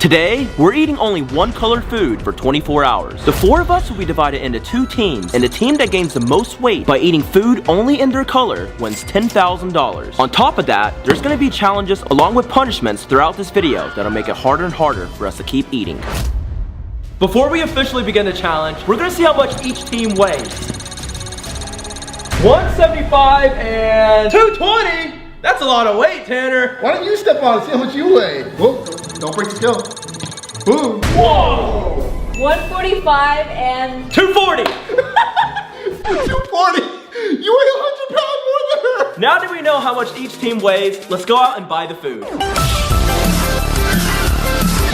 Today, we're eating only one color food for 24 hours. The 4 of us will be divided into 2 teams, and the team that gains the most weight by eating food only in their color wins $10,000. On top of that, there's gonna be challenges along with punishments throughout this video that'll make it harder and harder for us to keep eating. Before we officially begin the challenge, we're gonna see how much each team weighs. 175 and 220? That's a lot of weight, Tanner. Why don't you step on and see how much you weigh? Whoa, don't break the scale. Boom. Whoa! 145 and 240! 240? You weigh 100 pounds more than her! Now that we know how much each team weighs, let's go out and buy the food.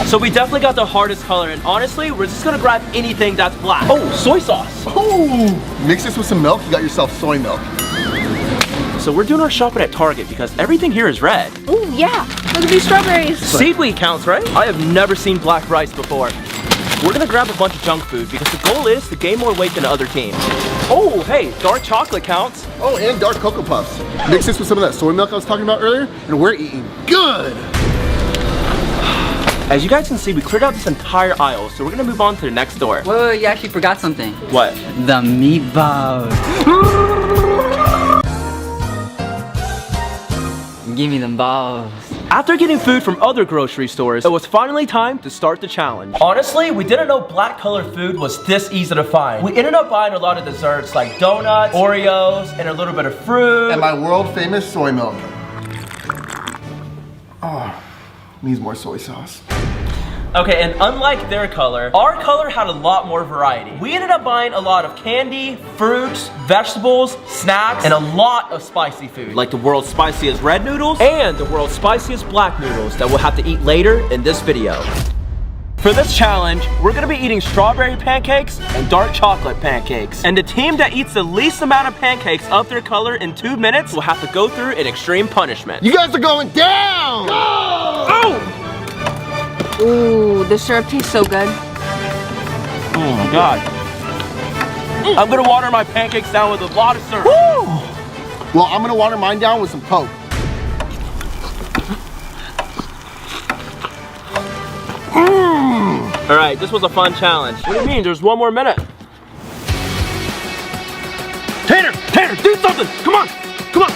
So we definitely got the hardest color, and honestly, we're just gonna grab anything that's black. Oh, soy sauce. Oh, mix this with some milk, you got yourself soy milk. So we're doing our shopping at Target because everything here is red. ooh, yeah, look at these strawberries. Seaweed counts, right? I have never seen black rice before. We're gonna grab a bunch of junk food because the goal is to gain more weight than the other team. Oh, hey, dark chocolate counts. Oh, and dark Cocoa Puffs. Mix this with some of that soy milk I was talking about earlier, and we're eating good. As you guys can see, we cleared out this entire aisle, so we're gonna move on to the next store. Wait, you actually forgot something. What? The meatballs. Give me them balls. After getting food from other grocery stores, it was finally time to start the challenge. Honestly, we didn't know black colored food was this easy to find. We ended up buying a lot of desserts like donuts, Oreos, and a little bit of fruit. And my world famous soy milk. Oh, needs more soy sauce. Okay, and unlike their color, our color had a lot more variety. We ended up buying a lot of candy, fruits, vegetables, snacks, and a lot of spicy food, like the world's spiciest red noodles and the world's spiciest black noodles that we'll have to eat later in this video. For this challenge, we're gonna be eating strawberry pancakes and dark chocolate pancakes. And the team that eats the least amount of pancakes of their color in 2 minutes will have to go through an extreme punishment. You guys are going down! Go! Oh! Ooh, the syrup tastes so good. Oh my God. I'm gonna water my pancakes down with a lot of syrup. Woo! Well, I'm gonna water mine down with some Coke. All right, this was a fun challenge. What do you mean? There's 1 more minute. Tanner, do something! Come on! Come on!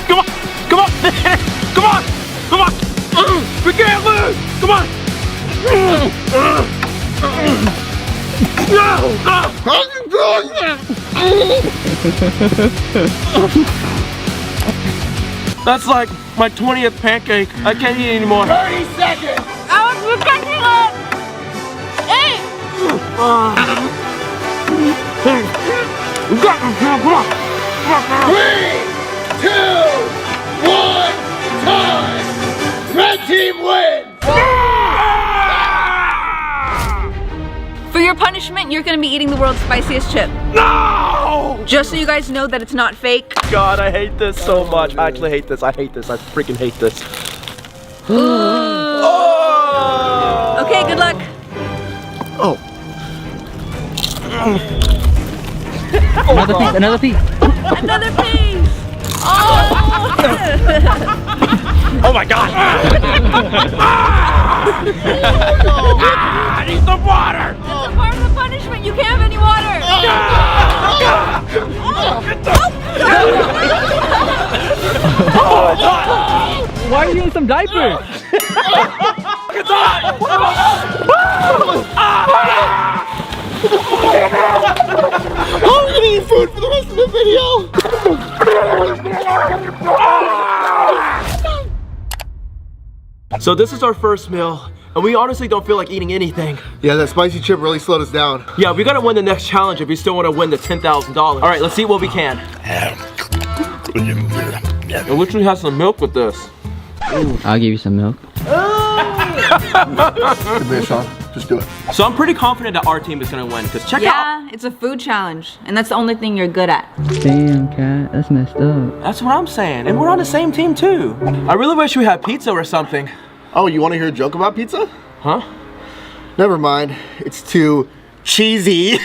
Come on! Come on! Come on! Come on! We can't lose! Come on! That's like my 20th pancake. I can't eat anymore. 30 seconds! Alex, we're catching up! 8! Come on! 3, 2, 1, time! Red team wins! For your punishment, you're gonna be eating the world's spiciest chip. No! Just so you guys know that it's not fake. God, I hate this so much. I actually hate this. I hate this. I freaking hate this. Oh! Okay, good luck. Oh. Another piece. Another piece. Oh! Oh my God! I need some water! That's a part of the punishment. You can't have any water. Why are you in some diapers? It's hot! I'm gonna eat food for the rest of the video! So this is our first meal, and we honestly don't feel like eating anything. Yeah, that spicy chip really slowed us down. Yeah, we gotta win the next challenge if we still wanna win the $10,000. All right, let's see what we can. I literally has some milk with this. I'll give you some milk. Good man, Sean. Just do it. So I'm pretty confident that our team is gonna win, because check out. Yeah, it's a food challenge, and that's the only thing you're good at. Damn, cat, that's messed up. That's what I'm saying, and we're on the same team too. I really wish we had pizza or something. Oh, you want to hear a joke about pizza? Huh? Never mind. It's too cheesy.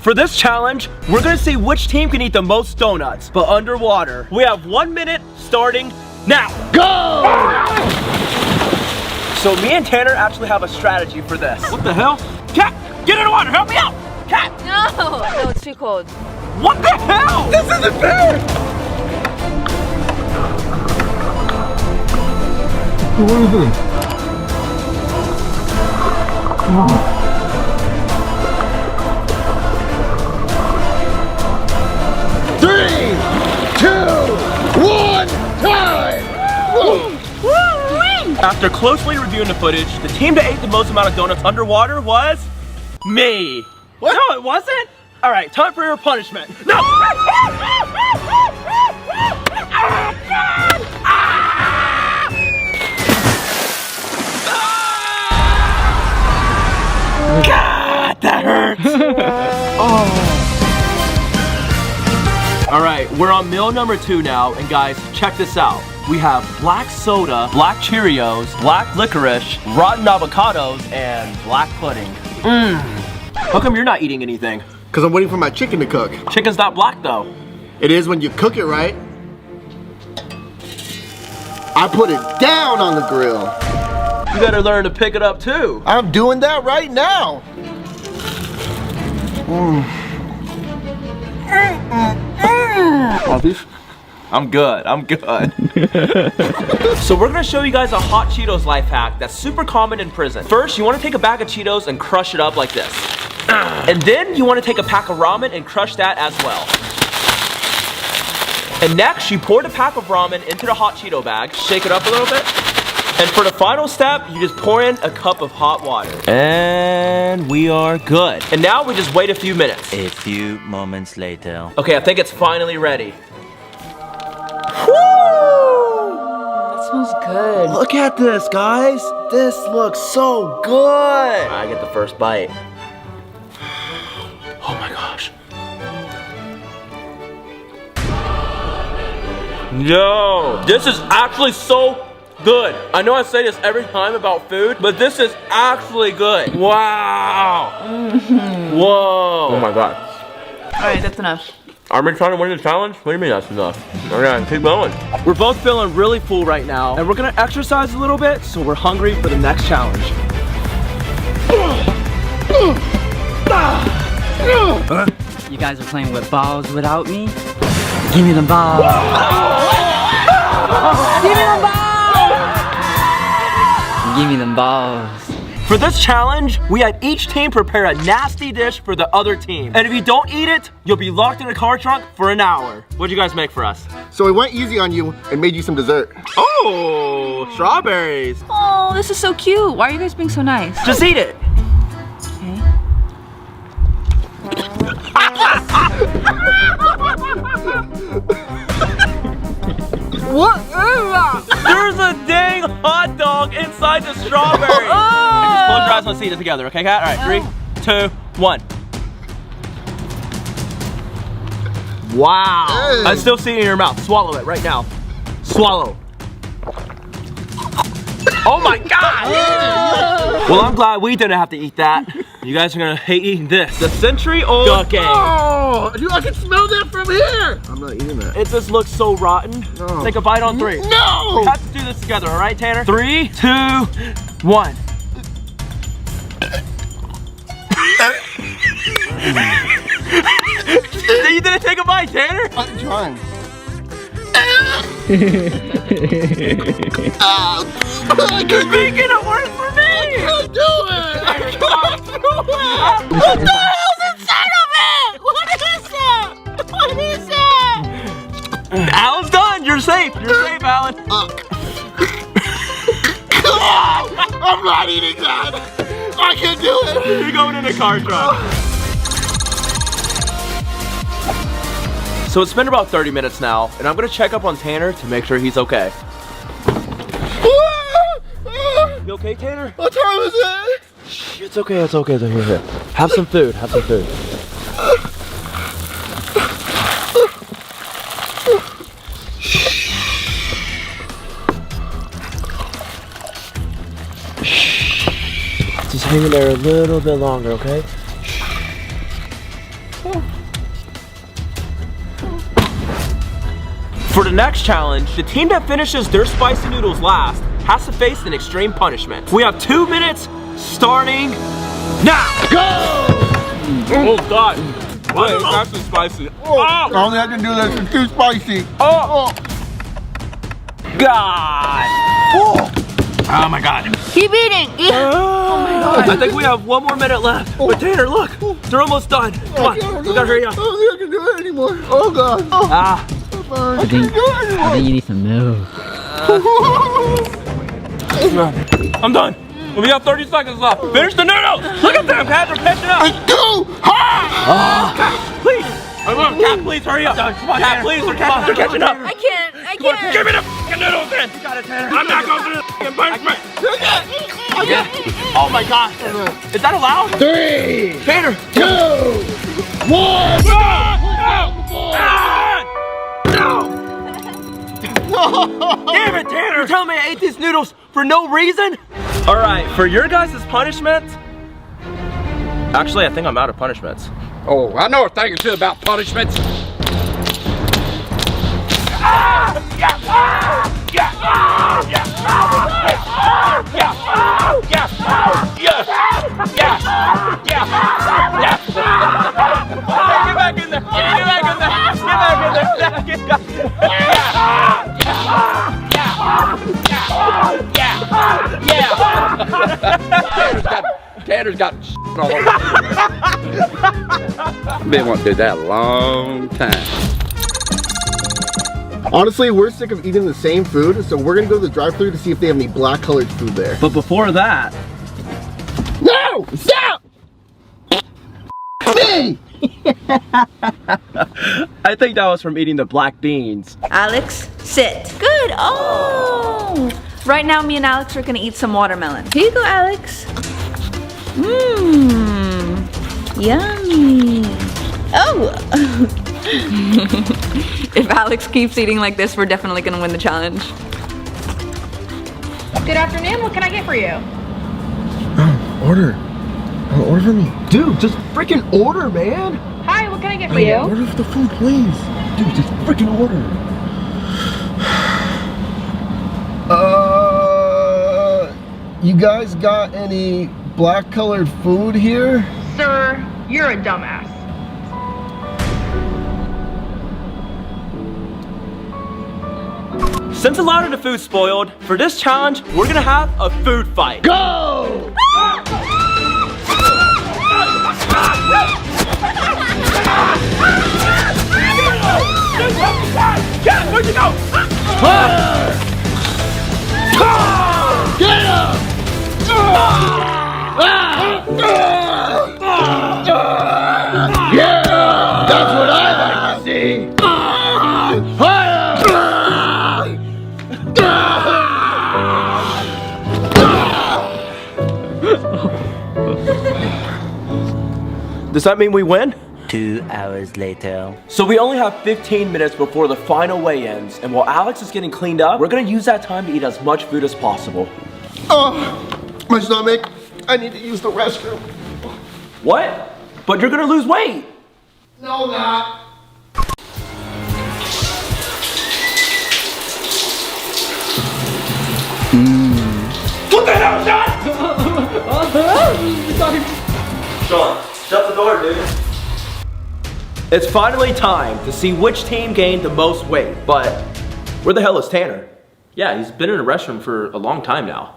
For this challenge, we're gonna see which team can eat the most donuts, but underwater. We have 1 minute starting now. Go! So me and Tanner actually have a strategy for this. What the hell? Cat, get in the water, help me out! Cat! No, it's too cold. What the hell? This isn't fair! What are you doing? 3, 2, 1, time! After closely reviewing the footage, the team that ate the most amount of donuts underwater was me. What? No, it wasn't. All right, time for your punishment. No! God, that hurts. All right, we're on meal number 2 now, and guys, check this out. We have black soda, black Cheerios, black licorice, rotten avocados, and black pudding. How come you're not eating anything? Because I'm waiting for my chicken to cook. Chicken's not black though. It is when you cook it right. I put it down on the grill. You better learn to pick it up too. I'm doing that right now. I'm good, I'm good. So we're gonna show you guys a hot Cheetos life hack that's super common in prison. First, you wanna take a bag of Cheetos and crush it up like this. And then you wanna take a pack of ramen and crush that as well. And next, you pour the pack of ramen into the hot Cheeto bag, shake it up a little bit. And for the final step, you just pour in a cup of hot water. And we are good. And now we just wait a few minutes. A few moments later. Okay, I think it's finally ready. That smells good. Look at this, guys. This looks so good. I get the first bite. Oh my gosh. Yo, this is actually so good. I know I say this every time about food, but this is actually good. Wow. Whoa. Oh my god. All right, that's enough. Are we trying to win the challenge? What do you mean that's enough? Okay, keep going. We're both feeling really full right now, and we're gonna exercise a little bit, so we're hungry for the next challenge. You guys are playing with balls without me? Give me the balls. Give me the balls. Give me the balls. For this challenge, we had each team prepare a nasty dish for the other team. And if you don't eat it, you'll be locked in a car trunk for an hour. What'd you guys make for us? So we went easy on you and made you some dessert. Oh, strawberries. Oh, this is so cute. Why are you guys being so nice? Just eat it. Okay. What is that? There's a dang hot dog inside the strawberry. Close your eyes, let's eat it together, okay, Kat? All right, 3, 2, 1. Wow. Hey. I still see it in your mouth. Swallow it right now. Swallow. Oh my God. Well, I'm glad we didn't have to eat that. You guys are gonna hate eating this. The century-old duck egg. Oh, dude, I can smell that from here. I'm not eating that. It just looks so rotten. No. Take a bite on 3. No! We have to do this together, all right, Tanner? 3, 2, 1. You didn't take a bite, Tanner? I'm trying. You're making it worse for me! I can't do it! I can't do it! What the hell's inside of it? What is it? What is it? Alan's done. You're safe. You're safe, Alan. I'm not eating that. I can't do it. You're going in a car truck. So it's been about 30 minutes now, and I'm gonna check up on Tanner to make sure he's okay. You okay, Tanner? What time is it? Shh, it's okay, it's okay. Here. Have some food, have some food. Just hang in there a little bit longer, okay? For the next challenge, the team that finishes their spicy noodles last has to face an extreme punishment. We have 2 minutes starting now. Go! Oh God. Why is that so spicy? Only I can do this. It's too spicy. Oh! God! Oh my God. Keep eating. Oh my God. I think we have 1 more minute left. But Tanner, look, they're almost done. Come on, we gotta hurry up. I don't think I can do it anymore. Oh God. Oh. Ah, I can't do it anymore. I think you need some milk. I'm done. We have 30 seconds left. Finish the noodles. Look at them, Cat, they're catching up. It's too hot. Cat, please. Cat, please hurry up. Come on, Cat, please, they're catching up. I can't. Give me the fucking noodles then. You got it, Tanner. I'm not going through the fucking punishment. Oh my God. Is that allowed? 3, Tanner. 2, 1. Damn it, Tanner! You're telling me I ate these noodles for no reason? All right, for your guys' punishment, actually, I think I'm out of punishments. Oh, I know a thing or two about punishments. Get back in there! Get back in there! Get back in there! Get back in Tanner's got all over. Been wanting to do that a long time. Honestly, we're sick of eating the same food, so we're gonna go to the drive-thru to see if they have any black colored food there. But before that, No! Stop! Me! I think that was from eating the black beans. Alex, sit. Good. Oh. Right now, me and Alex are gonna eat some watermelon. Here you go, Alex. Mmm. Yummy. Oh. If Alex keeps eating like this, we're definitely gonna win the challenge. Good afternoon, what can I get for you? Order. Order for me. Dude, just freaking order, man. Hi, what can I get for you? Order for the food, please. Dude, just freaking order. You guys got any black colored food here? Sir, you're a dumbass. Since a lot of the food's spoiled, for this challenge, we're gonna have a food fight. Go! Where'd you go? Get him! Yeah! That's what I like to see! Does that mean we win? 2 hours later. So we only have 15 minutes before the final weigh-ins, and while Alex is getting cleaned up, we're gonna use that time to eat as much food as possible. Oh, my stomach. I need to use the restroom. What? But you're gonna lose weight. No, not. What the hell, Sean? Sean, shut the door, dude. It's finally time to see which team gained the most weight, but where the hell is Tanner? Yeah, he's been in the restroom for a long time now.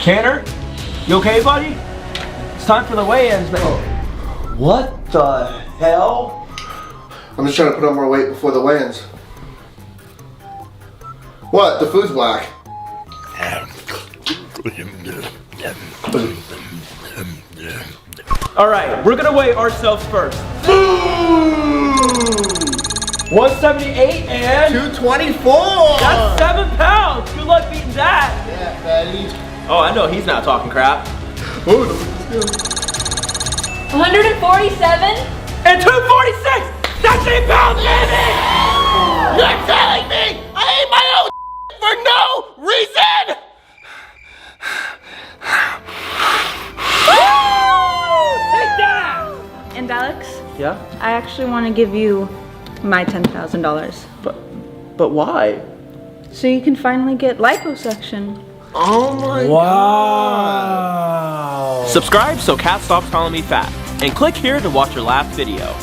Tanner, you okay, buddy? It's time for the weigh-ins, man. What the hell? I'm just trying to put on more weight before the weigh-ins. What? The food's black. All right, we're gonna weigh ourselves first. 178 and 224. that's 7 pounds. Good luck beating that. Yeah, fatty. Oh, I know he's not talking crap. Oh, 147. And 246. That's 8 pounds, baby. you're telling me I ate my own for no reason? And Alex, Yeah? I actually want to give you My $10,000. But why? So you can finally get liposuction. Oh my wow. Subscribe so Kat stops calling me fat. And click here to watch your last video.